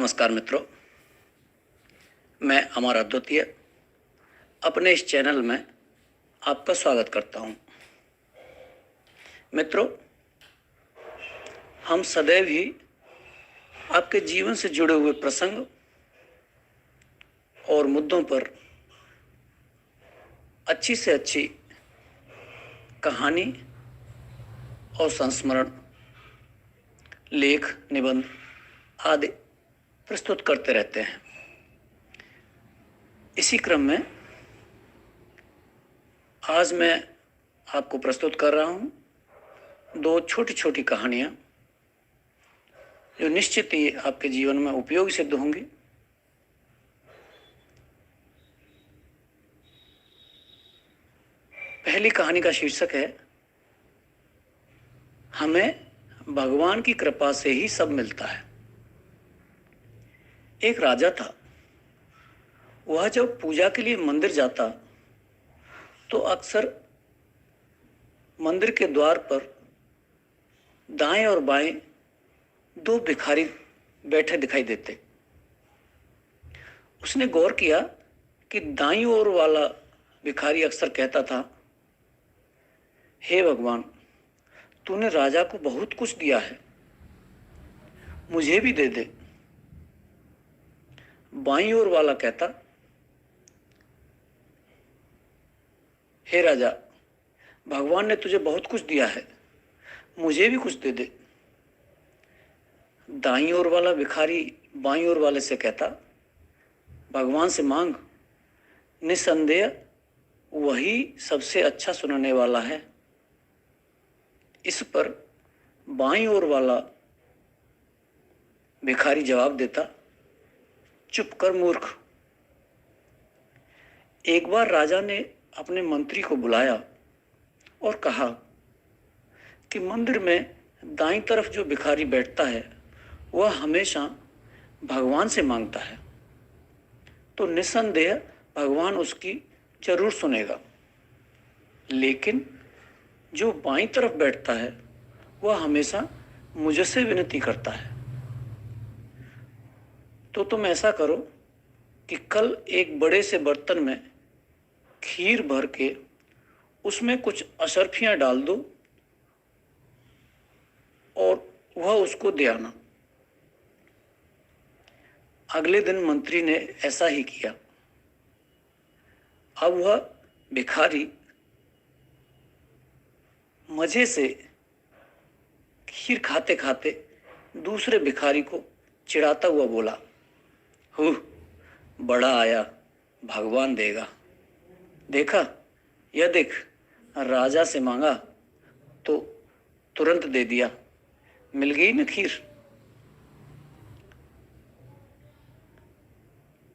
नमस्कार मित्रों, मैं अमर अद्वितीय अपने इस चैनल में आपका स्वागत करता हूं। मित्रों, हम सदैव ही आपके जीवन से जुड़े हुए प्रसंग और मुद्दों पर अच्छी से अच्छी कहानी और संस्मरण, लेख, निबंध आदि प्रस्तुत करते रहते हैं। इसी क्रम में आज मैं आपको प्रस्तुत कर रहा हूं दो छोटी छोटी कहानियां जो निश्चित ही आपके जीवन में उपयोगी सिद्ध होंगी। पहली कहानी का शीर्षक है, हमें भगवान की कृपा से ही सब मिलता है। एक राजा था। वह जब पूजा के लिए मंदिर जाता तो अक्सर मंदिर के द्वार पर दाएं और बाएं दो भिखारी बैठे दिखाई देते। उसने गौर किया कि दाईं ओर वाला भिखारी अक्सर कहता था, हे भगवान, तूने राजा को बहुत कुछ दिया है, मुझे भी दे दे। बाईं ओर वाला कहता, हे राजा, भगवान ने तुझे बहुत कुछ दिया है, मुझे भी कुछ दे दे। दाईं ओर वाला भिखारी बाईं ओर वाले से कहता, भगवान से मांग, निसंदेह वही सबसे अच्छा सुनने वाला है। इस पर बाईं ओर वाला भिखारी जवाब देता, चुप कर मूर्ख। एक बार राजा ने अपने मंत्री को बुलाया और कहा कि मंदिर में दाईं तरफ जो भिखारी बैठता है वह हमेशा भगवान से मांगता है, तो निसंदेह भगवान उसकी जरूर सुनेगा। लेकिन जो बाईं तरफ बैठता है वह हमेशा मुझसे विनती करता है। तो तुम ऐसा करो कि कल एक बड़े से बर्तन में खीर भर के उसमें कुछ अशर्फियां डाल दो और वह उसको दे आना। अगले दिन मंत्री ने ऐसा ही किया। अब वह भिखारी मजे से खीर खाते खाते दूसरे भिखारी को चिढ़ाता हुआ बोला, बड़ा आया, भगवान देगा। देखा, यह देख, राजा से मांगा तो तुरंत दे दिया, मिल गई ना खीर।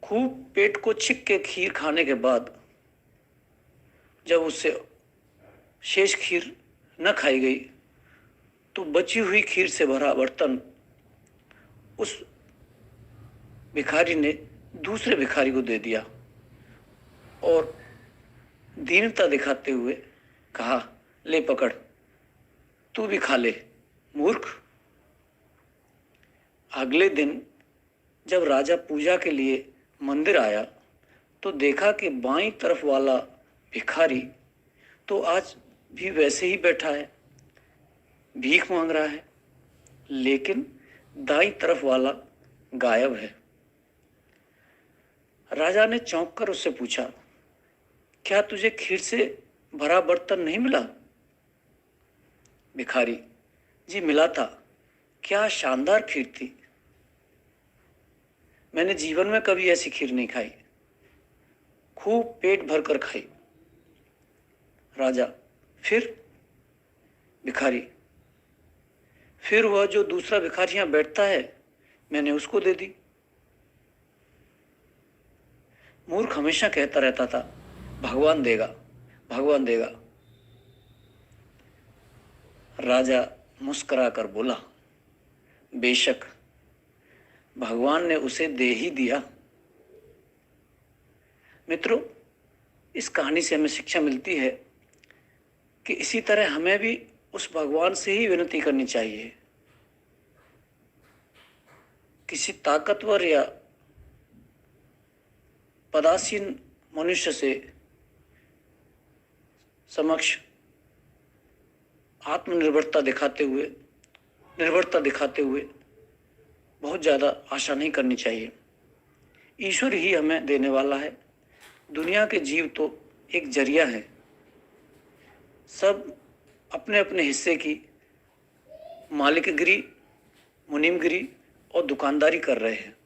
खूब पेट को छिक के खीर खाने के बाद जब उससे शेष खीर न खाई गई तो बची हुई खीर से भरा बर्तन उस भिखारी ने दूसरे भिखारी को दे दिया और दीनता दिखाते हुए कहा, ले पकड़, तू भी खा ले मूर्ख। अगले दिन जब राजा पूजा के लिए मंदिर आया तो देखा कि बाईं तरफ वाला भिखारी तो आज भी वैसे ही बैठा है, भीख मांग रहा है, लेकिन दाईं तरफ वाला गायब है। राजा ने चौंक कर उससे पूछा, क्या तुझे खीर से भरा बर्तन नहीं मिला? भिखारी, जी मिला था, क्या शानदार खीर थी, मैंने जीवन में कभी ऐसी खीर नहीं खाई, खूब पेट भर कर खाई। राजा, फिर? भिखारी, फिर वह जो दूसरा भिखारी यहां बैठता है, मैंने उसको दे दी। मूर्ख हमेशा कहता रहता था, भगवान देगा, भगवान देगा। राजा मुस्कुरा कर बोला, बेशक भगवान ने उसे दे ही दिया। मित्रों, इस कहानी से हमें शिक्षा मिलती है कि इसी तरह हमें भी उस भगवान से ही विनती करनी चाहिए किसी ताकतवर या पदासीन मनुष्य से समक्ष आत्मनिर्भरता दिखाते हुए बहुत ज़्यादा आशा नहीं करनी चाहिए। ईश्वर ही हमें देने वाला है। दुनिया के जीव तो एक जरिया है। सब अपने अपने हिस्से की मालिकगिरी, मुनीमगिरी और दुकानदारी कर रहे हैं।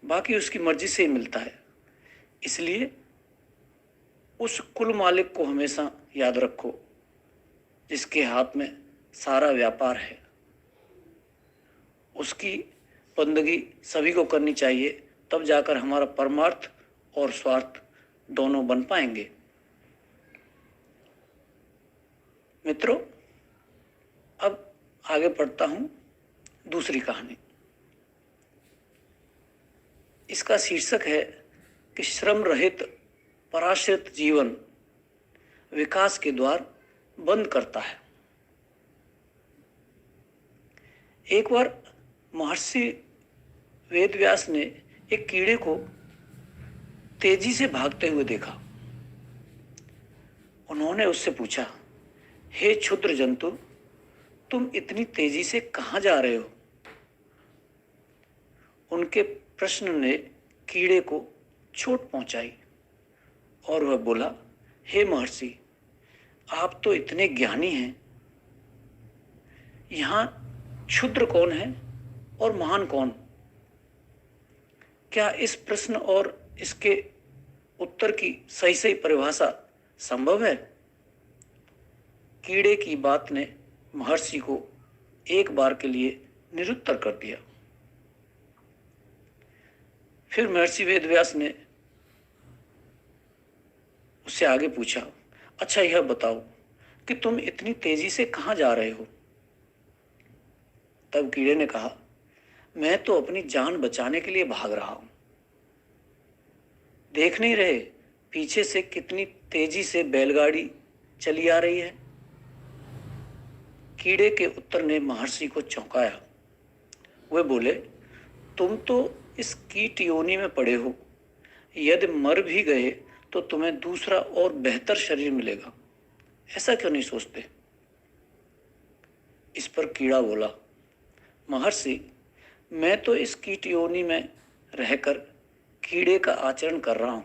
बाकी उसकी मर्जी से ही मिलता है। इसलिए उस कुल मालिक को हमेशा याद रखो जिसके हाथ में सारा व्यापार है। उसकी बंदगी सभी को करनी चाहिए, तब जाकर हमारा परमार्थ और स्वार्थ दोनों बन पाएंगे। मित्रों, अब आगे पढ़ता हूं दूसरी कहानी। इसका शीर्षक है कि श्रम रहित पराश्रित जीवन विकास के द्वार बंद करता है। एक बार महर्षि वेदव्यास ने एक कीड़े को तेजी से भागते हुए देखा। उन्होंने उससे पूछा, हे क्षुद्र जंतु, तुम इतनी तेजी से कहां जा रहे हो? उनके प्रश्न ने कीड़े को चोट पहुंचाई और वह बोला, हे महर्षि, आप तो इतने ज्ञानी हैं। यहां क्षुद्र कौन है और महान कौन? क्या इस प्रश्न और इसके उत्तर की सही सही परिभाषा संभव है? कीड़े की बात ने महर्षि को एक बार के लिए निरुत्तर कर दिया। फिर महर्षि वेदव्यास ने उससे आगे पूछा, अच्छा यह बताओ कि तुम इतनी तेजी से कहां जा रहे हो? तब कीड़े ने कहा, मैं तो अपनी जान बचाने के लिए भाग रहा हूं। देख नहीं रहे पीछे से कितनी तेजी से बैलगाड़ी चली आ रही है? कीड़े के उत्तर ने महर्षि को चौंकाया। वे बोले, तुम तो इस कीट योनि में पड़े हो। यदि मर भी गए तो तुम्हें दूसरा और बेहतर शरीर मिलेगा। ऐसा क्यों नहीं सोचते? इस पर कीड़ा बोला, महर्षि, मैं तो इस कीट योनि में रहकर कीड़े का आचरण कर रहा हूं।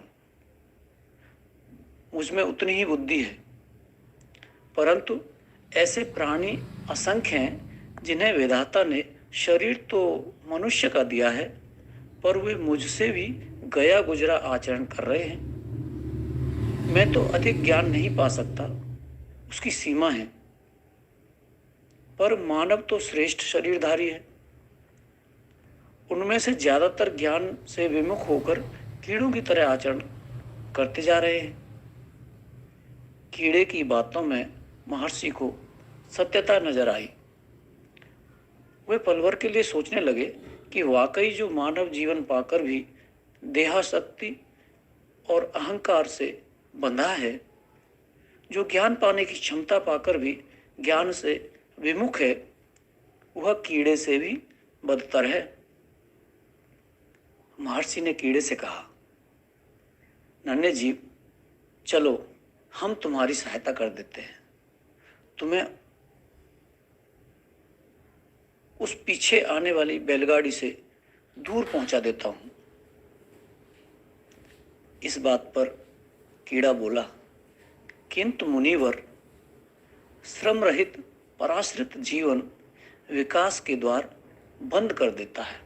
मुझमें उतनी ही बुद्धि है, परंतु ऐसे प्राणी असंख्य हैं जिन्हें विधाता ने शरीर तो मनुष्य का दिया है, पर वे मुझसे भी गया गुजरा आचरण कर रहे हैं। मैं तो अधिक ज्ञान नहीं पा सकता, उसकी सीमा है, पर मानव तो श्रेष्ठ शरीरधारी है। उनमें से ज्यादातर ज्ञान से विमुख होकर कीड़ों की तरह आचरण करते जा रहे हैं। कीड़े की बातों में महर्षि को सत्यता नजर आई। वे पल भर के लिए सोचने लगे कि वाकई जो मानव जीवन पाकर भी देहासक्ति और अहंकार से बंधा है, जो ज्ञान पाने की क्षमता पाकर भी ज्ञान से विमुख है, वह कीड़े से भी बदतर है। महर्षि ने कीड़े से कहा, नन्हे जीव, चलो हम तुम्हारी सहायता कर देते हैं। तुम्हें उस पीछे आने वाली बैलगाड़ी से दूर पहुंचा देता हूं। इस बात पर कीड़ा बोला, किंतु मुनिवर, श्रम रहित पराश्रित जीवन विकास के द्वार बंद कर देता है।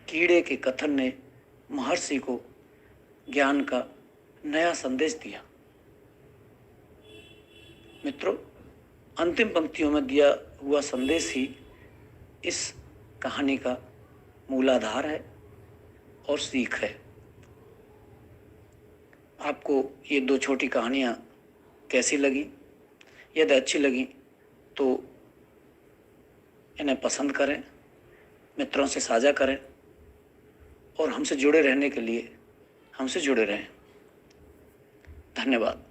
कीड़े के कथन ने महर्षि को ज्ञान का नया संदेश दिया। मित्रों, अंतिम पंक्तियों में दिया हुआ संदेश ही इस कहानी का मूलाधार है और सीख है। आपको ये दो छोटी कहानियाँ कैसी लगी? यदि अच्छी लगी तो इन्हें पसंद करें, मित्रों से साझा करें और हमसे जुड़े रहने के लिए हमसे जुड़े रहें। धन्यवाद।